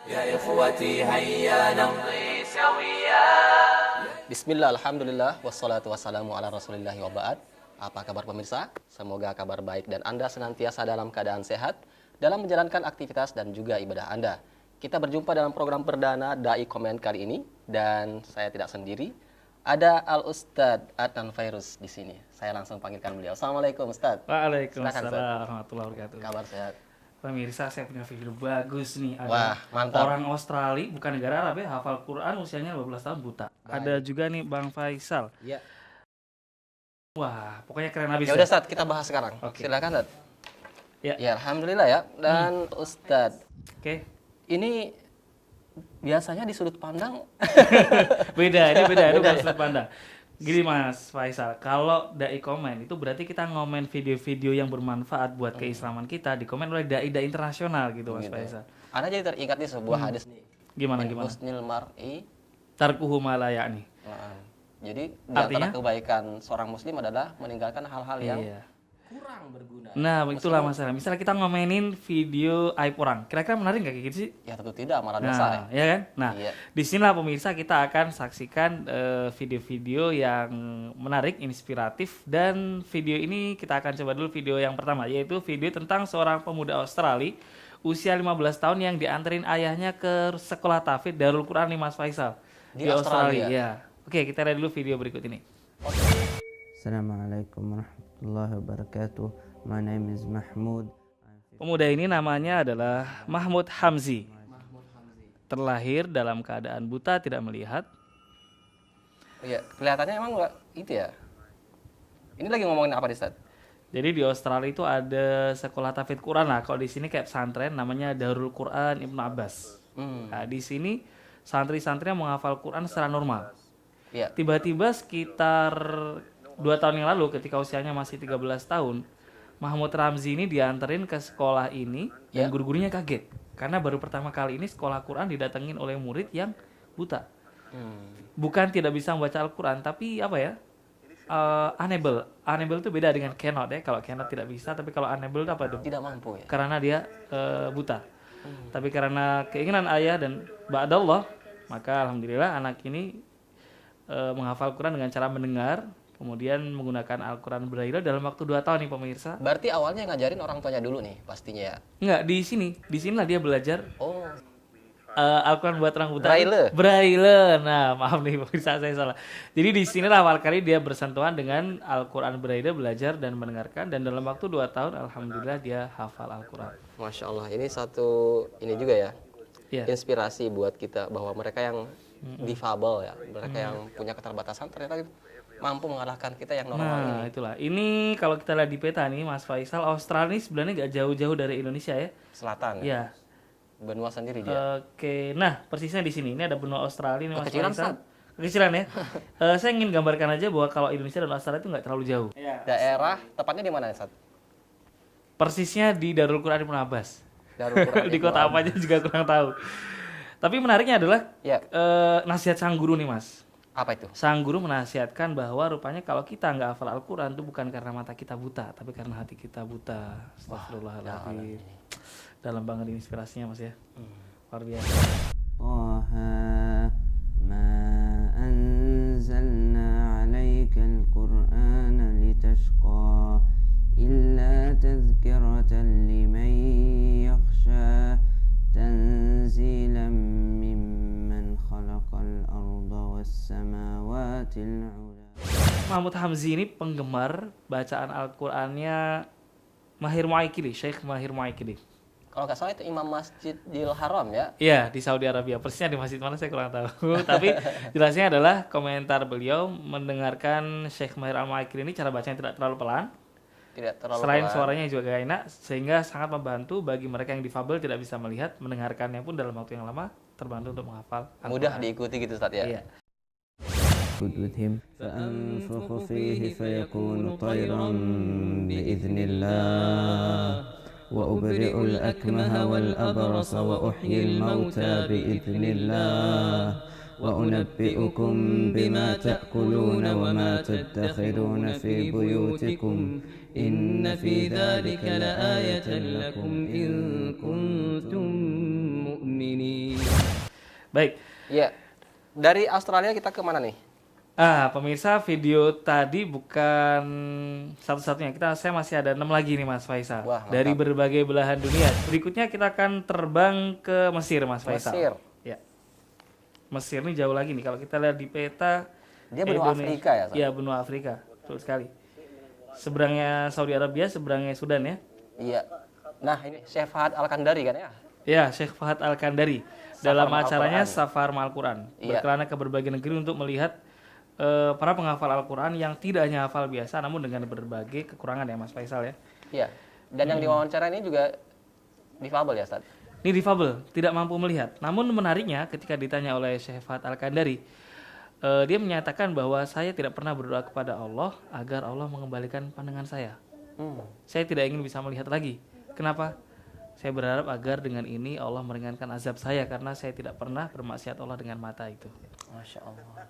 يا إخوتي هيا نمضي سويا. Bismillah, alhamdulillah, wassalatu wassalamu ala rasulillahi wa ba'd. Apa kabar pemirsa? Semoga kabar baik dan Anda senantiasa dalam keadaan sehat dalam menjalankan aktivitas dan juga ibadah Anda. Kita berjumpa dalam program perdana Dai Komen kali ini dan saya tidak sendiri. Ada Al-Ustadz Adnan Fairuz di sini. Saya langsung panggilkan beliau. Assalamualaikum Ustadz. Waalaikumsalam warahmatullahi wabarakatuh. Kabar sehat. Pemirsa, saya punya video bagus nih. Ada Wah, mantap. orang Australia, bukan negara Arab ya, hafal Quran usianya 12 tahun buta. Baik. Ada juga nih Bang Faisal. Ya. Wah, pokoknya keren habis. Ya udah Ustadz, kita bahas sekarang. Oke. Silakan Ustadz. Ya. Ya, alhamdulillah ya. Dan Ustadz, Oke. ini biasanya di sudut pandang Beda, ini Beda bukan ya? sudut pandang. Gini Mas Faisal, kalau dai komen itu berarti kita ngomen video-video yang bermanfaat buat keislaman kita, dikomen oleh dai-dai internasional gitu Mas Gitu. Faisal. Anda jadi teringat nih sebuah hadis nih. Gimana Min gimana? husnil mar'i. Tarkuhu ma la ya'ni. Nah, jadi di Artinya? antara kebaikan seorang muslim adalah meninggalkan hal-hal yang Iya. kurang berguna. Nah, itulah masalah. Misalnya kita ngomenin video aib orang. Kira-kira menarik nggak kayak gitu sih? Ya tentu tidak, malah dosa ya. Nah, ya kan? Nah, Iya. di sinilah pemirsa kita akan saksikan video-video yang menarik, inspiratif, dan video ini kita akan coba dulu video yang pertama, yaitu video tentang seorang pemuda Australia usia 15 tahun yang dianterin ayahnya ke sekolah tahfidz Darul Quran nih Mas Faisal Di Australia? Ya. Oke, kita lihat dulu video berikut ini. Assalamualaikum warahmatullahi wabarakatuh. My name is Mahmud. Pemuda ini namanya adalah Mahmud Hamzi. Terlahir dalam keadaan buta, tidak melihat. Iya, kelihatannya emang nggak itu ya. Ini lagi ngomongin apa nih, Ustaz? Jadi di Australia itu ada sekolah tahfidz Quran lah. Kalau di sini kayak pesantren namanya Darul Quran Ibnu Abbas. Nah, di sini santri-santrinya menghafal Quran secara normal. Iya. Tiba-tiba sekitar 2 tahun yang lalu ketika usianya masih 13 tahun, Mahmud Ramzi ini dianterin ke sekolah ini dan guru-gurunya kaget. Karena baru pertama kali ini sekolah Quran didatengin oleh murid yang buta. Bukan tidak bisa membaca Al-Quran, tapi apa ya? Unable. Unable itu beda dengan cannot ya. Kalau cannot tidak bisa, tapi kalau unable itu apa tuh? Tidak mampu ya. Karena dia buta. Tapi karena keinginan ayah dan ba'dallah, maka alhamdulillah anak ini menghafal Quran dengan cara mendengar, kemudian menggunakan Al-Quran Braille dalam waktu 2 tahun nih pemirsa. Berarti awalnya ngajarin orang tuanya dulu nih, pastinya ya. Enggak, di sinilah dia belajar Oh, Al-Quran buat orang buta. Braille. Braille. Nah, maaf nih pemirsa, saya salah. Jadi di sinilah awal kali dia bersentuhan dengan Al-Quran Braille, belajar dan mendengarkan, dan dalam waktu 2 tahun alhamdulillah dia hafal Al-Quran. Masya Allah. Ini satu ini juga ya. Iya. Inspirasi buat kita bahwa mereka yang difabel ya, mereka yang punya keterbatasan ternyata mampu mengalahkan kita yang normal Nah, ini. itulah. Ini kalau kita lihat di peta nih Mas Faisal, Australia ini sebenarnya nggak jauh-jauh dari Indonesia ya. Selatan ya. Ya. Benua sendiri dia. Oke, nah persisnya di sini. Ini ada benua Australia nih Mas Kekecilan, Faisal. Ustaz. Kekecilan ya. Saya ingin gambarkan aja bahwa kalau Indonesia dan Australia itu nggak terlalu jauh. Daerah tepatnya di mana, Ustaz? Persisnya di Darul Quran Ibnu Abbas. Darul Quran Di Ibnu kota Abbas. apa aja juga kurang tahu. Tapi menariknya adalah Ya, nasihat sang guru nih Mas. apa itu? Sang guru menasihatkan bahwa rupanya kalau kita nggak hafal Al-Quran itu bukan karena mata kita buta, tapi karena hati kita buta. Astagfirullahaladzim. Dalam banget ini inspirasinya Mas ya. Luar biasa. طه ما أنزلنا عليك القرآن لتشقى إلا تذكرة لمن يخشى تنزيلا ممن خلق الأرض والسماوات العلى. Mahmud Hamzi ini penggemar bacaan Al-Qur'annya Mahir Muaikili, Syekh Mahir Muaikili. Kalau nggak salah itu Imam Masjidil Haram ya. Iya, di Saudi Arabia. Persisnya di masjid mana saya kurang tahu. Tapi jelasnya adalah komentar beliau mendengarkan Syekh Mahir Al-Muaikili ini cara bacanya tidak terlalu pelan. Tidak terlalu Selain pelan. suaranya juga gak enak, sehingga sangat membantu bagi mereka yang difabel tidak bisa melihat, mendengarkannya pun dalam waktu yang lama terbantu untuk menghafal. Mudah Al-Quran. diikuti gitu Ustaz ya. Iya. Good with him فأنفخ فيه فيكون طيرا بإذن الله وأبرئ الأكمه والأبرص وأحيي الموتى بإذن الله وأنبئكم بما تأكلون وما تدخرون في بيوتكم إن في ذلك لآية لكم إن كنتم مؤمنين. Baik. Iya. Dari Australia kita ke mana nih? Pemirsa, video tadi bukan satu-satunya. Saya masih ada 6 lagi nih Mas Faisal. Wah, mantap. Dari berbagai belahan dunia. Berikutnya kita akan terbang ke Mesir, Mas Faisal. Mesir. Ya. Mesir ini jauh lagi nih. Kalau kita lihat di peta, Dia benua Afrika ya, Ustaz? Iya, benua Afrika. Betul sekali. Seberangnya Saudi Arabia, seberangnya Sudan ya. Iya. Nah, ini Syekh Fahad Al-Kandari kan ya? Ya, Syekh Fahad Al-Kandari. Safar Dalam Ma'al acaranya Quran. Safar Ma'al Quran. Iya. Berkelana ke berbagai negeri untuk melihat para penghafal Al-Quran yang tidak hanya hafal biasa, namun dengan berbagai kekurangan ya Mas Faisal ya. Iya. Dan yang diwawancara ini juga difabel ya, Ustaz? Ini difabel, tidak mampu melihat. Namun menariknya ketika ditanya oleh Syekh Fahad Al-Kandari, dia menyatakan bahwa saya tidak pernah berdoa kepada Allah agar Allah mengembalikan pandangan saya. Saya tidak ingin bisa melihat lagi. Kenapa? Saya berharap agar dengan ini Allah meringankan azab saya karena saya tidak pernah bermaksiat Allah dengan mata itu. Masya Allah.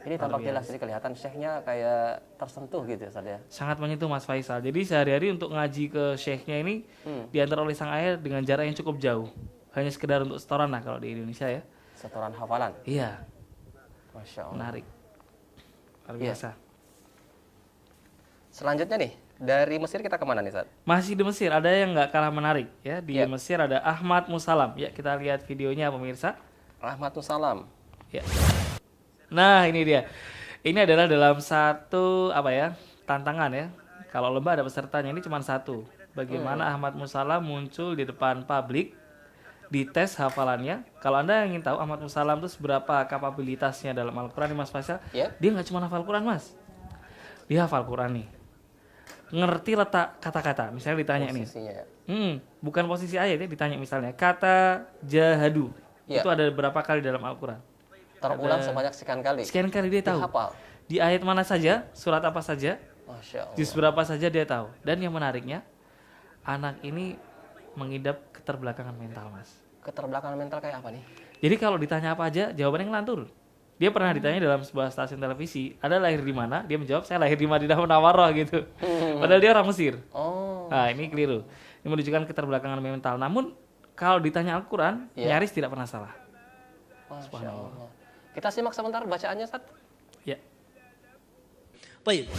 Ini tampak jelas, jadi kelihatan syekhnya kayak tersentuh gitu ya, Ustaz ya? Sangat menyentuh Mas Faisal. Jadi sehari-hari untuk ngaji ke syekhnya ini diantar oleh sang ayah dengan jarak yang cukup jauh. Hanya sekedar untuk setoran lah kalau di Indonesia ya. Setoran hafalan. Iya, Masya Allah. menarik. Luar Iya. biasa. Selanjutnya nih, dari Mesir kita kemana nih, Ustaz? Masih di Mesir ada yang nggak kalah menarik ya. Di Iya. Mesir ada Ahmad Musalam. Ya, kita lihat videonya pemirsa. Rahmatus Salam. Ya. Nah, ini dia. Ini adalah dalam satu tantangan ya. Kalau lomba ada pesertanya, ini cuma satu. Bagaimana Ahmad Musalam muncul di depan publik, dites hafalannya. Kalau Anda ingin tahu Ahmad Musalam itu seberapa kapabilitasnya dalam Al-Quran, Mas Faisal, Ya. dia nggak cuma hafal Quran, Mas. Dia hafal Quran nih. Ngerti letak kata-kata. Misalnya ditanya nih. Posisinya ya. Bukan posisi ayat ya, ditanya misalnya kata jahadu. Ya. Itu ada berapa kali dalam Al-Quran? Terulang sebanyak sekian kali. Sekian kali dia tahu. Hafal. Di ayat mana saja, surat apa saja, Masya Allah. juz berapa saja dia tahu. Dan yang menariknya, anak ini mengidap keterbelakangan mental, Mas. Keterbelakangan mental kayak apa nih? Jadi kalau ditanya apa aja, jawabannya ngelantur. Dia pernah ditanya dalam sebuah stasiun televisi, Anda lahir di mana? Dia menjawab, saya lahir di Madinah Munawwarah gitu. Padahal dia orang Mesir. Oh. Nah, ini keliru. Ini menunjukkan keterbelakangan mental. Namun, kalau ditanya Al-Quran, Iya. nyaris tidak pernah salah. Masya Allah. Kita simak sebentar bacaannya, Ustaz. Ya. طيب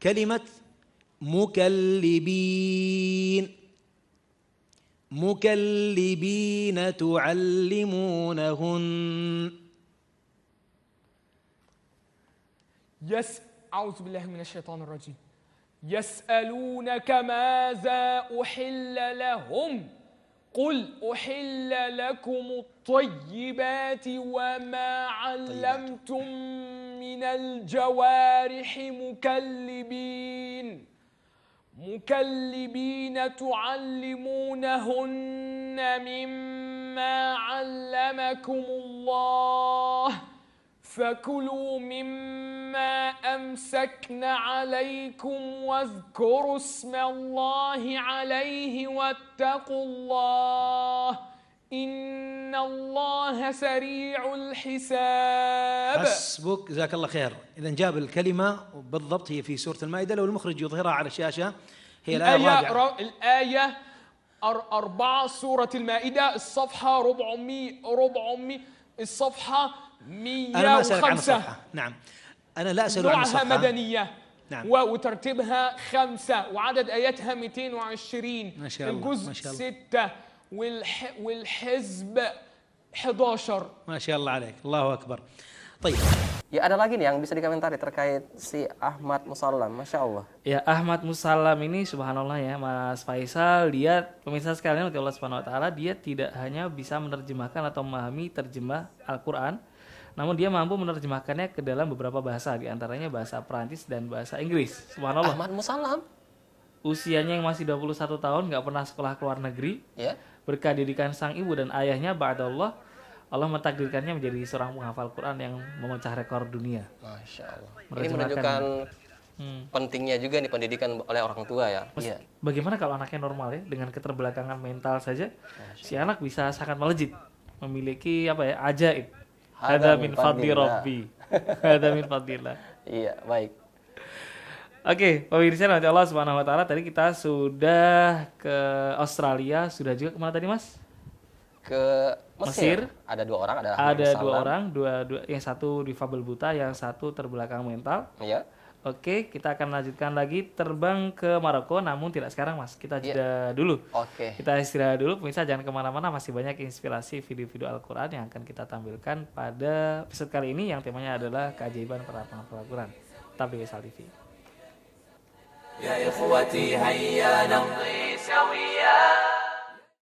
كلمة مكلبين مكلبين تعلمونهن أعوذ بالله من الشيطان الرجيم يسألونك ماذا أحل لهم قل أحل لكم الطيبات وما علمتم من الجوارح مكلبين تعلمونهن مما علمكم الله فكلوا مما أمسكن عليكم واذكروا اسم الله عليه واتقوا الله إن الله سريع الحساب. حسبك جزاك الله خير. إذا جاب الكلمة بالضبط هي في سورة المائدة، لو المخرج يظهرها على الشاشة هي الآية الرابعة. الآية 4 سورة المائدة الصفحة 400 الصفحة 105. أنا ما أسألك عن الصفحة. نعم أنا لا أسأل عن الصفحة. نوعها مدنية. نعم. وترتيبها 5 وعدد آياتها 220. ما شاء الله. الجزء ما شاء الله. 6 والحزب 11. ما شاء الله عليك، الله أكبر. طيب Ya, ada lagi nih yang bisa dikomentari terkait si Ahmad Musallam. Masya Allah. Ya, Ahmad Musallam ini subhanallah ya Mas Faisal, dia pemirsa sekalian oleh Allah Subhanahu wa taala, dia tidak hanya bisa menerjemahkan atau memahami terjemah Al-Qur'an, namun dia mampu menerjemahkannya ke dalam beberapa bahasa, di antaranya bahasa Perancis dan bahasa Inggris. Subhanallah. Ahmad Musallam. Usianya yang masih 21 tahun, nggak pernah sekolah ke luar negeri. Ya. Berkat didikan sang ibu dan ayahnya, ba'dallah, Allah mentakdirkannya menjadi seorang penghafal Quran yang memecah rekor dunia. Masya Allah. Ini Menerjemahkan. menunjukkan pentingnya juga nih pendidikan oleh orang tua ya. Iya. Bagaimana kalau anaknya normal ya, dengan keterbelakangan mental saja, si anak bisa sangat melejit, memiliki ajaib. Hada min fadli rabbi. Hada min fadlillah. Iya, baik. Oke, pemirsa nanti Allah Subhanahu wa taala, tadi kita sudah ke Australia, sudah juga kemana tadi, Mas? ke Mesir. Ada 2 orang, ada 2 orang, yang satu difabel buta, yang satu terbelakang mental. Iya. Oke, kita akan lanjutkan lagi terbang ke Maroko, namun tidak sekarang Mas. Kita jeda dulu. Oke. Kita istirahat dulu, pemirsa jangan kemana-mana, masih banyak inspirasi video-video Al-Quran yang akan kita tampilkan pada episode kali ini yang temanya adalah keajaiban para penghafal Al-Quran. Tetap di Faisal TV. يا إخوتي هيا نمضي سويا